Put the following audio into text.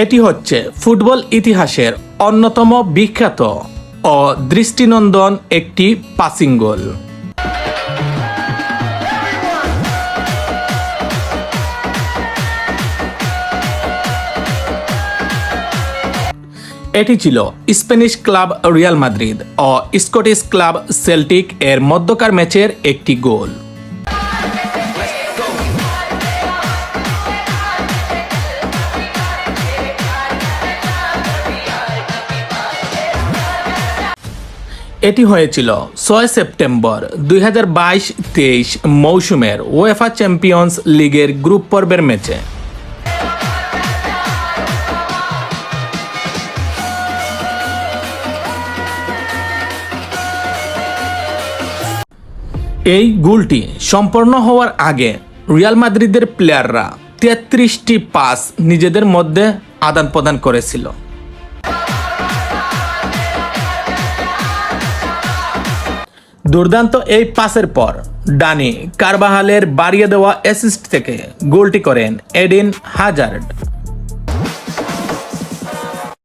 এটি হচ্ছে ফুটবল ইতিহাসের অন্যতম বিখ্যাত ও দৃষ্টিনন্দন একটি পাসিং গোল। এটি ছিল স্প্যানিশ ক্লাব রিয়াল মাদ্রিদ ও স্কটিশ ক্লাব সেল্টিক এর মধ্যকার ম্যাচের একটি গোল। এটি হয়েছিল 6 সেপ্টেম্বর 2022-23 মৌসুমের উয়েফা চ্যাম্পিয়ন্স লিগের গ্রুপ পর্বের ম্যাচে। এই গোলটি সম্পন্ন হওয়ার আগে রিয়াল মাদ্রিদের প্লেয়াররা 33টি পাস নিজেদের মধ্যে আদান প্রদান করেছিল। দুর্দান্ত এই পাসের পর ডানি কারবাহালের বাড়িয়ে দেওয়া অ্যাসিস্ট থেকে গোলটি করেন এডেন হাজার্ড।